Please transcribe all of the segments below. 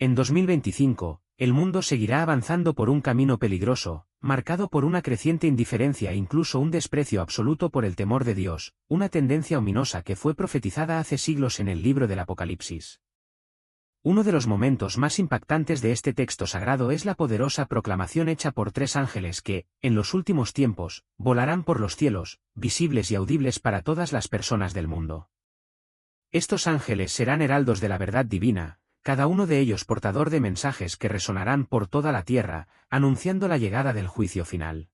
En 2025, el mundo seguirá avanzando por un camino peligroso, marcado por una creciente indiferencia e incluso un desprecio absoluto por el temor de Dios, una tendencia ominosa que fue profetizada hace siglos en el libro del Apocalipsis. Uno de los momentos más impactantes de este texto sagrado es la poderosa proclamación hecha por 3 ángeles que, en los últimos tiempos, volarán por los cielos, visibles y audibles para todas las personas del mundo. Estos ángeles serán heraldos de la verdad divina, cada uno de ellos portador de mensajes que resonarán por toda la tierra, anunciando la llegada del juicio final.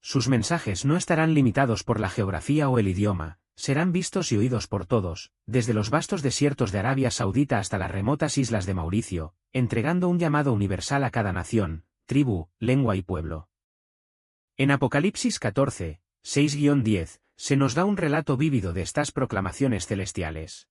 Sus mensajes no estarán limitados por la geografía o el idioma, serán vistos y oídos por todos, desde los vastos desiertos de Arabia Saudita hasta las remotas islas de Mauricio, entregando un llamado universal a cada nación, tribu, lengua y pueblo. En Apocalipsis 14, 6-10, se nos da un relato vívido de estas proclamaciones celestiales.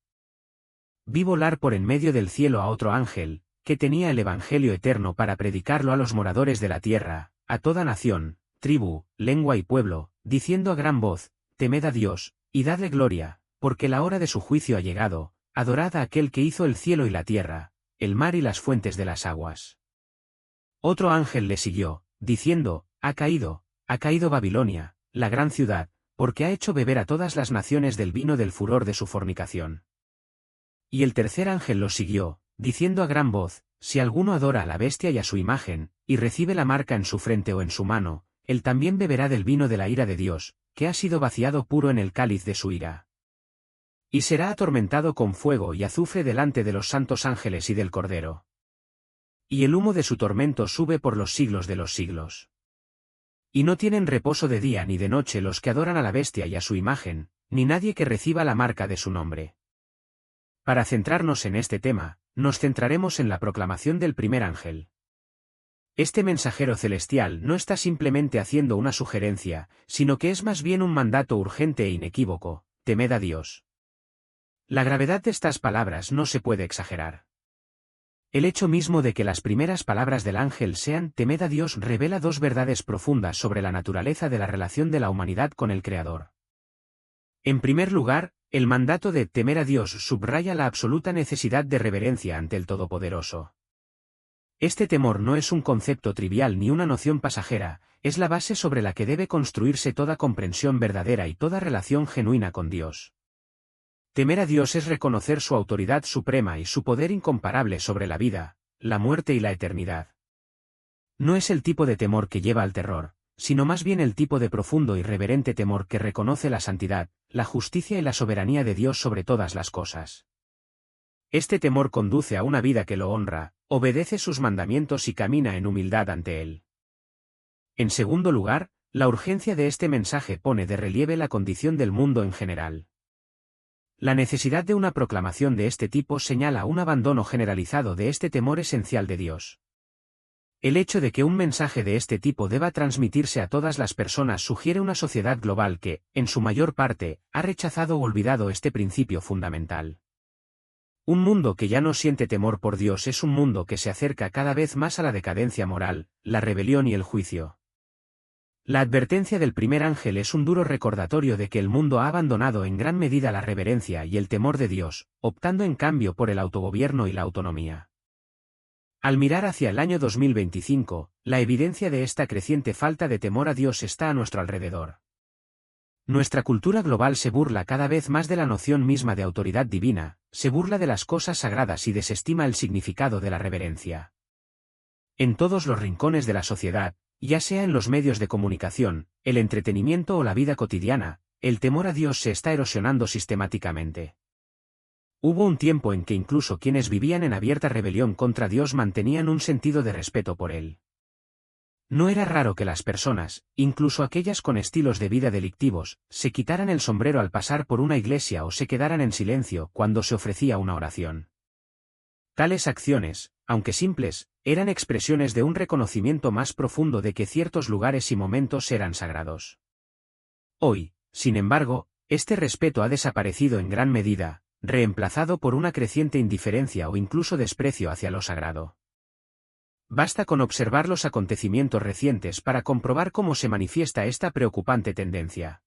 Vi volar por en medio del cielo a otro ángel, que tenía el Evangelio eterno para predicarlo a los moradores de la tierra, a toda nación, tribu, lengua y pueblo, diciendo a gran voz: temed a Dios, y dadle gloria, porque la hora de su juicio ha llegado, adorad a aquel que hizo el cielo y la tierra, el mar y las fuentes de las aguas. Otro ángel le siguió, diciendo: ha caído Babilonia, la gran ciudad, porque ha hecho beber a todas las naciones del vino del furor de su fornicación. Y el tercer ángel los siguió, diciendo a gran voz: si alguno adora a la bestia y a su imagen, y recibe la marca en su frente o en su mano, él también beberá del vino de la ira de Dios, que ha sido vaciado puro en el cáliz de su ira. Y será atormentado con fuego y azufre delante de los santos ángeles y del Cordero. Y el humo de su tormento sube por los siglos de los siglos. Y no tienen reposo de día ni de noche los que adoran a la bestia y a su imagen, ni nadie que reciba la marca de su nombre. Para centrarnos en este tema, nos centraremos en la proclamación del primer ángel. Este mensajero celestial no está simplemente haciendo una sugerencia, sino que es más bien un mandato urgente e inequívoco: temed a Dios. La gravedad de estas palabras no se puede exagerar. El hecho mismo de que las primeras palabras del ángel sean temed a Dios revela 2 verdades profundas sobre la naturaleza de la relación de la humanidad con el Creador. En primer lugar, el mandato de temer a Dios subraya la absoluta necesidad de reverencia ante el Todopoderoso. Este temor no es un concepto trivial ni una noción pasajera, es la base sobre la que debe construirse toda comprensión verdadera y toda relación genuina con Dios. Temer a Dios es reconocer su autoridad suprema y su poder incomparable sobre la vida, la muerte y la eternidad. No es el tipo de temor que lleva al terror, sino más bien el tipo de profundo y reverente temor que reconoce la santidad, la justicia y la soberanía de Dios sobre todas las cosas. Este temor conduce a una vida que lo honra, obedece sus mandamientos y camina en humildad ante Él. En segundo lugar, la urgencia de este mensaje pone de relieve la condición del mundo en general. La necesidad de una proclamación de este tipo señala un abandono generalizado de este temor esencial de Dios. El hecho de que un mensaje de este tipo deba transmitirse a todas las personas sugiere una sociedad global que, en su mayor parte, ha rechazado o olvidado este principio fundamental. Un mundo que ya no siente temor por Dios es un mundo que se acerca cada vez más a la decadencia moral, la rebelión y el juicio. La advertencia del primer ángel es un duro recordatorio de que el mundo ha abandonado en gran medida la reverencia y el temor de Dios, optando en cambio por el autogobierno y la autonomía. Al mirar hacia el año 2025, la evidencia de esta creciente falta de temor a Dios está a nuestro alrededor. Nuestra cultura global se burla cada vez más de la noción misma de autoridad divina, se burla de las cosas sagradas y desestima el significado de la reverencia. En todos los rincones de la sociedad, ya sea en los medios de comunicación, el entretenimiento o la vida cotidiana, el temor a Dios se está erosionando sistemáticamente. Hubo un tiempo en que incluso quienes vivían en abierta rebelión contra Dios mantenían un sentido de respeto por Él. No era raro que las personas, incluso aquellas con estilos de vida delictivos, se quitaran el sombrero al pasar por una iglesia o se quedaran en silencio cuando se ofrecía una oración. Tales acciones, aunque simples, eran expresiones de un reconocimiento más profundo de que ciertos lugares y momentos eran sagrados. Hoy, sin embargo, este respeto ha desaparecido en gran medida, reemplazado por una creciente indiferencia o incluso desprecio hacia lo sagrado. Basta con observar los acontecimientos recientes para comprobar cómo se manifiesta esta preocupante tendencia.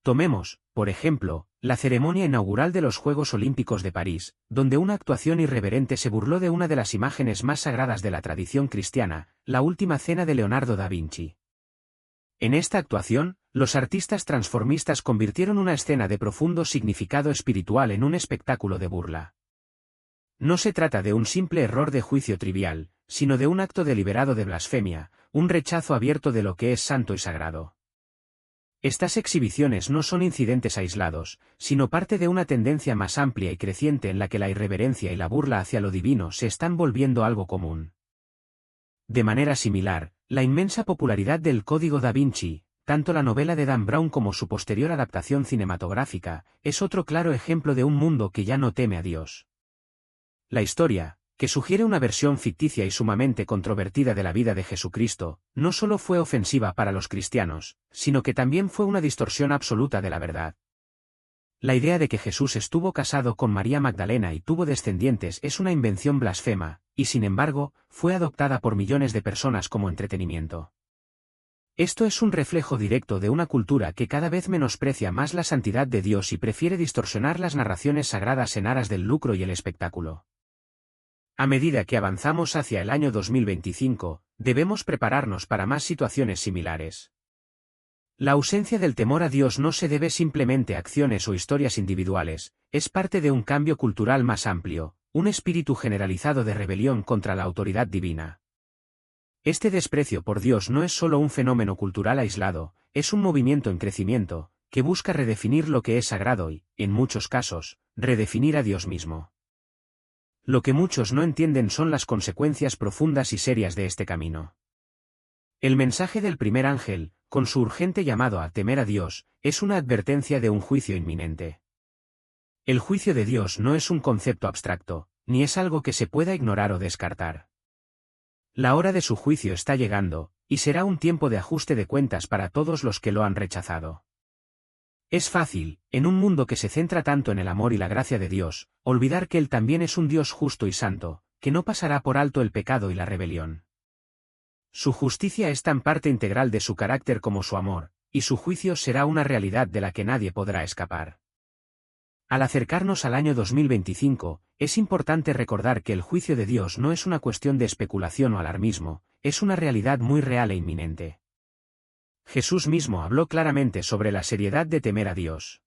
Tomemos, por ejemplo, la ceremonia inaugural de los Juegos Olímpicos de París, donde una actuación irreverente se burló de una de las imágenes más sagradas de la tradición cristiana, la Última Cena de Leonardo da Vinci. En esta actuación, los artistas transformistas convirtieron una escena de profundo significado espiritual en un espectáculo de burla. No se trata de un simple error de juicio trivial, sino de un acto deliberado de blasfemia, un rechazo abierto de lo que es santo y sagrado. Estas exhibiciones no son incidentes aislados, sino parte de una tendencia más amplia y creciente en la que la irreverencia y la burla hacia lo divino se están volviendo algo común. De manera similar, la inmensa popularidad del Código da Vinci, tanto la novela de Dan Brown como su posterior adaptación cinematográfica, es otro claro ejemplo de un mundo que ya no teme a Dios. La historia, que sugiere una versión ficticia y sumamente controvertida de la vida de Jesucristo, no solo fue ofensiva para los cristianos, sino que también fue una distorsión absoluta de la verdad. La idea de que Jesús estuvo casado con María Magdalena y tuvo descendientes es una invención blasfema, y sin embargo, fue adoptada por millones de personas como entretenimiento. Esto es un reflejo directo de una cultura que cada vez menosprecia más la santidad de Dios y prefiere distorsionar las narraciones sagradas en aras del lucro y el espectáculo. A medida que avanzamos hacia el año 2025, debemos prepararnos para más situaciones similares. La ausencia del temor a Dios no se debe simplemente a acciones o historias individuales, es parte de un cambio cultural más amplio, un espíritu generalizado de rebelión contra la autoridad divina. Este desprecio por Dios no es solo un fenómeno cultural aislado, es un movimiento en crecimiento, que busca redefinir lo que es sagrado y, en muchos casos, redefinir a Dios mismo. Lo que muchos no entienden son las consecuencias profundas y serias de este camino. El mensaje del primer ángel, con su urgente llamado a temer a Dios, es una advertencia de un juicio inminente. El juicio de Dios no es un concepto abstracto, ni es algo que se pueda ignorar o descartar. La hora de su juicio está llegando, y será un tiempo de ajuste de cuentas para todos los que lo han rechazado. Es fácil, en un mundo que se centra tanto en el amor y la gracia de Dios, olvidar que Él también es un Dios justo y santo, que no pasará por alto el pecado y la rebelión. Su justicia es tan parte integral de su carácter como su amor, y su juicio será una realidad de la que nadie podrá escapar. Al acercarnos al año 2025, es importante recordar que el juicio de Dios no es una cuestión de especulación o alarmismo, es una realidad muy real e inminente. Jesús mismo habló claramente sobre la seriedad de temer a Dios.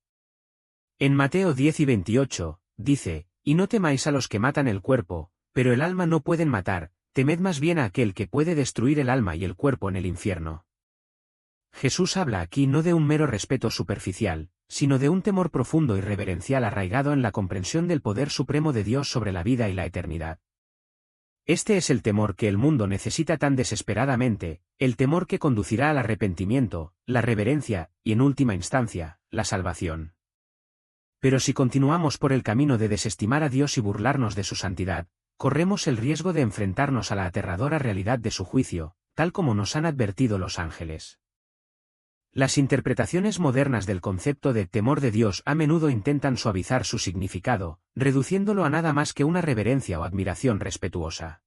En Mateo 10 y 28, dice, «Y no temáis a los que matan el cuerpo, pero el alma no pueden matar, temed más bien a aquel que puede destruir el alma y el cuerpo en el infierno». Jesús habla aquí no de un mero respeto superficial, sino de un temor profundo y reverencial arraigado en la comprensión del poder supremo de Dios sobre la vida y la eternidad. Este es el temor que el mundo necesita tan desesperadamente, el temor que conducirá al arrepentimiento, la reverencia, y en última instancia, la salvación. Pero si continuamos por el camino de desestimar a Dios y burlarnos de su santidad, corremos el riesgo de enfrentarnos a la aterradora realidad de su juicio, tal como nos han advertido los ángeles. Las interpretaciones modernas del concepto de temor de Dios a menudo intentan suavizar su significado, reduciéndolo a nada más que una reverencia o admiración respetuosa.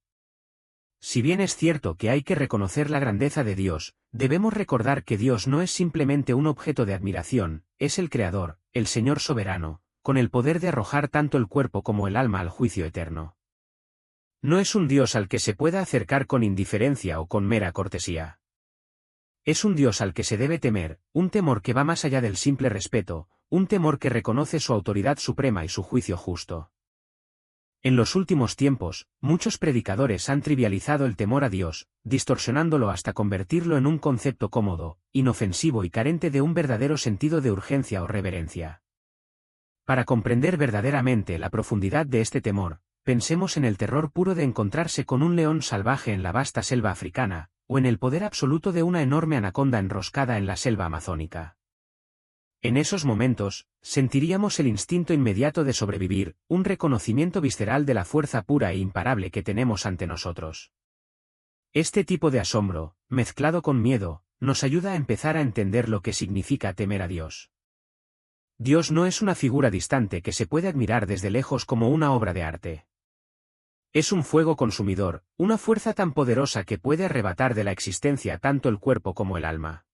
Si bien es cierto que hay que reconocer la grandeza de Dios, debemos recordar que Dios no es simplemente un objeto de admiración, es el Creador, el Señor soberano, con el poder de arrojar tanto el cuerpo como el alma al juicio eterno. No es un Dios al que se pueda acercar con indiferencia o con mera cortesía. Es un Dios al que se debe temer, un temor que va más allá del simple respeto, un temor que reconoce su autoridad suprema y su juicio justo. En los últimos tiempos, muchos predicadores han trivializado el temor a Dios, distorsionándolo hasta convertirlo en un concepto cómodo, inofensivo y carente de un verdadero sentido de urgencia o reverencia. Para comprender verdaderamente la profundidad de este temor, pensemos en el terror puro de encontrarse con un león salvaje en la vasta selva africana, o en el poder absoluto de una enorme anaconda enroscada en la selva amazónica. En esos momentos, sentiríamos el instinto inmediato de sobrevivir, un reconocimiento visceral de la fuerza pura e imparable que tenemos ante nosotros. Este tipo de asombro, mezclado con miedo, nos ayuda a empezar a entender lo que significa temer a Dios. Dios no es una figura distante que se puede admirar desde lejos como una obra de arte. Es un fuego consumidor, una fuerza tan poderosa que puede arrebatar de la existencia tanto el cuerpo como el alma.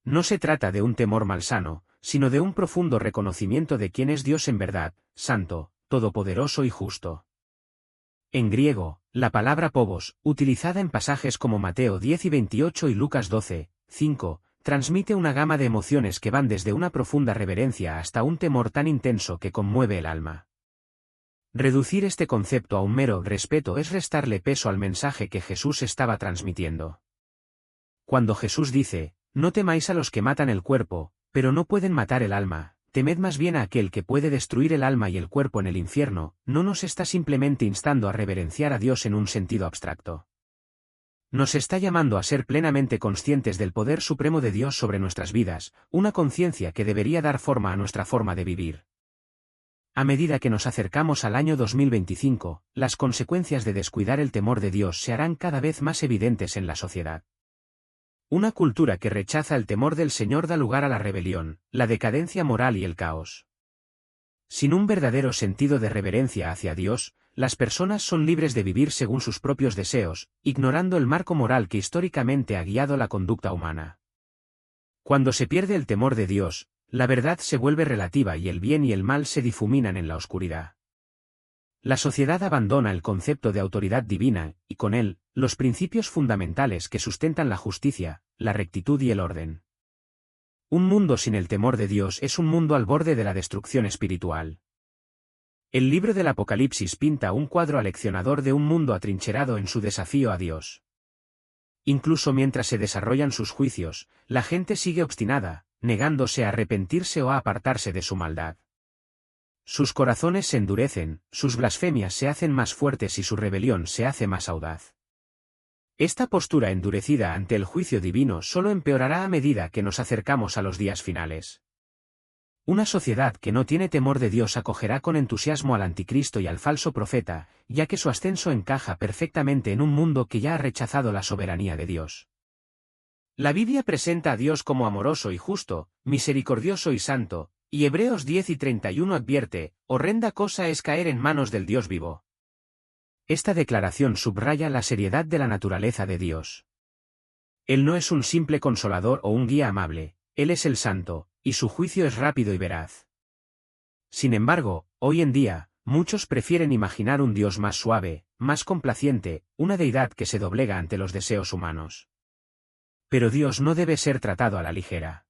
No se trata de un temor malsano, sino de un profundo reconocimiento de quién es Dios en verdad, santo, todopoderoso y justo. En griego, la palabra phobos, utilizada en pasajes como Mateo 10 y 28 y Lucas 12, 5, transmite una gama de emociones que van desde una profunda reverencia hasta un temor tan intenso que conmueve el alma. Reducir este concepto a un mero respeto es restarle peso al mensaje que Jesús estaba transmitiendo. Cuando Jesús dice, no temáis a los que matan el cuerpo, pero no pueden matar el alma, temed más bien a aquel que puede destruir el alma y el cuerpo en el infierno, no nos está simplemente instando a reverenciar a Dios en un sentido abstracto. Nos está llamando a ser plenamente conscientes del poder supremo de Dios sobre nuestras vidas, una conciencia que debería dar forma a nuestra forma de vivir. A medida que nos acercamos al año 2025, las consecuencias de descuidar el temor de Dios se harán cada vez más evidentes en la sociedad. Una cultura que rechaza el temor del Señor da lugar a la rebelión, la decadencia moral y el caos. Sin un verdadero sentido de reverencia hacia Dios, las personas son libres de vivir según sus propios deseos, ignorando el marco moral que históricamente ha guiado la conducta humana. Cuando se pierde el temor de Dios, la verdad se vuelve relativa y el bien y el mal se difuminan en la oscuridad. La sociedad abandona el concepto de autoridad divina, y con él, los principios fundamentales que sustentan la justicia, la rectitud y el orden. Un mundo sin el temor de Dios es un mundo al borde de la destrucción espiritual. El libro del Apocalipsis pinta un cuadro aleccionador de un mundo atrincherado en su desafío a Dios. Incluso mientras se desarrollan sus juicios, la gente sigue obstinada, negándose a arrepentirse o a apartarse de su maldad. Sus corazones se endurecen, sus blasfemias se hacen más fuertes y su rebelión se hace más audaz. Esta postura endurecida ante el juicio divino solo empeorará a medida que nos acercamos a los días finales. Una sociedad que no tiene temor de Dios acogerá con entusiasmo al anticristo y al falso profeta, ya que su ascenso encaja perfectamente en un mundo que ya ha rechazado la soberanía de Dios. La Biblia presenta a Dios como amoroso y justo, misericordioso y santo, y Hebreos 10 y 31 advierte, horrenda cosa es caer en manos del Dios vivo. Esta declaración subraya la seriedad de la naturaleza de Dios. Él no es un simple consolador o un guía amable, Él es el santo, y su juicio es rápido y veraz. Sin embargo, hoy en día, muchos prefieren imaginar un Dios más suave, más complaciente, una deidad que se doblega ante los deseos humanos. Pero Dios no debe ser tratado a la ligera.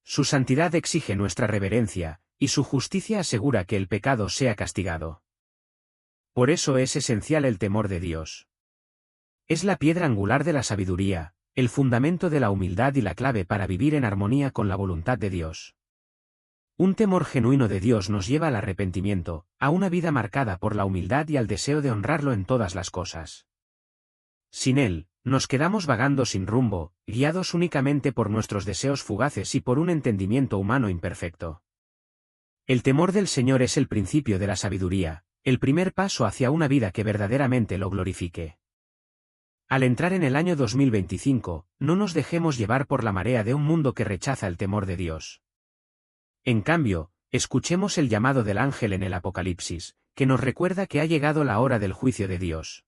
Su santidad exige nuestra reverencia, y su justicia asegura que el pecado sea castigado. Por eso es esencial el temor de Dios. Es la piedra angular de la sabiduría, el fundamento de la humildad y la clave para vivir en armonía con la voluntad de Dios. Un temor genuino de Dios nos lleva al arrepentimiento, a una vida marcada por la humildad y al deseo de honrarlo en todas las cosas. Sin él, nos quedamos vagando sin rumbo, guiados únicamente por nuestros deseos fugaces y por un entendimiento humano imperfecto. El temor del Señor es el principio de la sabiduría, el primer paso hacia una vida que verdaderamente lo glorifique. Al entrar en el año 2025, no nos dejemos llevar por la marea de un mundo que rechaza el temor de Dios. En cambio, escuchemos el llamado del ángel en el Apocalipsis, que nos recuerda que ha llegado la hora del juicio de Dios.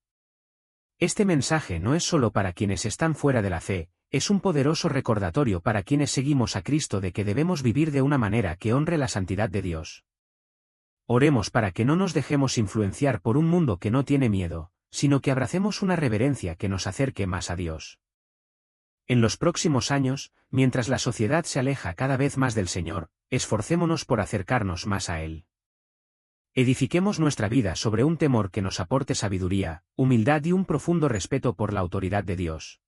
Este mensaje no es solo para quienes están fuera de la fe, es un poderoso recordatorio para quienes seguimos a Cristo de que debemos vivir de una manera que honre la santidad de Dios. Oremos para que no nos dejemos influenciar por un mundo que no tiene miedo, sino que abracemos una reverencia que nos acerque más a Dios. En los próximos años, mientras la sociedad se aleja cada vez más del Señor, esforcémonos por acercarnos más a Él. Edifiquemos nuestra vida sobre un temor que nos aporte sabiduría, humildad y un profundo respeto por la autoridad de Dios.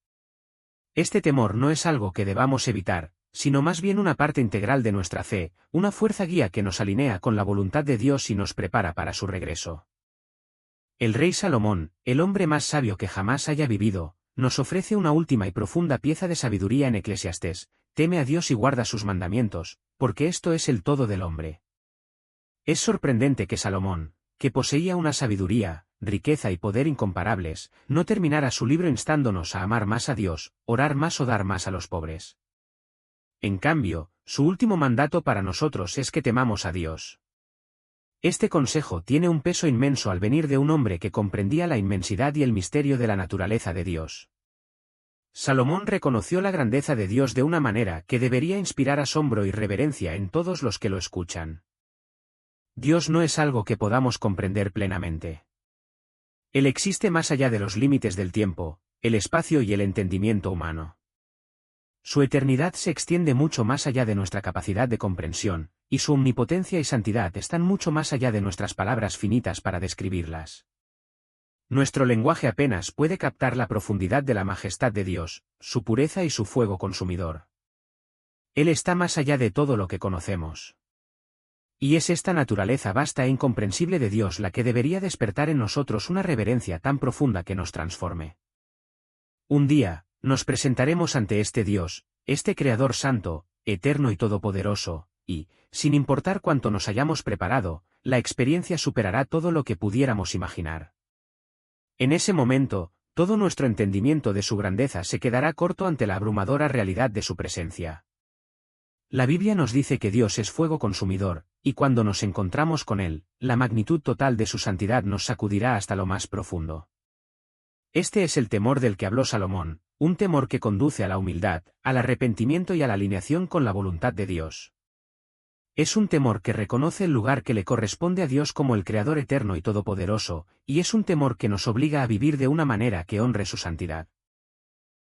Este temor no es algo que debamos evitar, sino más bien una parte integral de nuestra fe, una fuerza guía que nos alinea con la voluntad de Dios y nos prepara para su regreso. El rey Salomón, el hombre más sabio que jamás haya vivido, nos ofrece una última y profunda pieza de sabiduría en Eclesiastés: teme a Dios y guarda sus mandamientos, porque esto es el todo del hombre. Es sorprendente que Salomón, que poseía una sabiduría, riqueza y poder incomparables, no terminara su libro instándonos a amar más a Dios, orar más o dar más a los pobres. En cambio, su último mandato para nosotros es que temamos a Dios. Este consejo tiene un peso inmenso al venir de un hombre que comprendía la inmensidad y el misterio de la naturaleza de Dios. Salomón reconoció la grandeza de Dios de una manera que debería inspirar asombro y reverencia en todos los que lo escuchan. Dios no es algo que podamos comprender plenamente. Él existe más allá de los límites del tiempo, el espacio y el entendimiento humano. Su eternidad se extiende mucho más allá de nuestra capacidad de comprensión, y su omnipotencia y santidad están mucho más allá de nuestras palabras finitas para describirlas. Nuestro lenguaje apenas puede captar la profundidad de la majestad de Dios, su pureza y su fuego consumidor. Él está más allá de todo lo que conocemos. Y es esta naturaleza vasta e incomprensible de Dios la que debería despertar en nosotros una reverencia tan profunda que nos transforme. Un día, nos presentaremos ante este Dios, este Creador santo, eterno y todopoderoso, y, sin importar cuánto nos hayamos preparado, la experiencia superará todo lo que pudiéramos imaginar. En ese momento, todo nuestro entendimiento de su grandeza se quedará corto ante la abrumadora realidad de su presencia. La Biblia nos dice que Dios es fuego consumidor, y cuando nos encontramos con Él, la magnitud total de su santidad nos sacudirá hasta lo más profundo. Este es el temor del que habló Salomón, un temor que conduce a la humildad, al arrepentimiento y a la alineación con la voluntad de Dios. Es un temor que reconoce el lugar que le corresponde a Dios como el Creador eterno y todopoderoso, y es un temor que nos obliga a vivir de una manera que honre su santidad.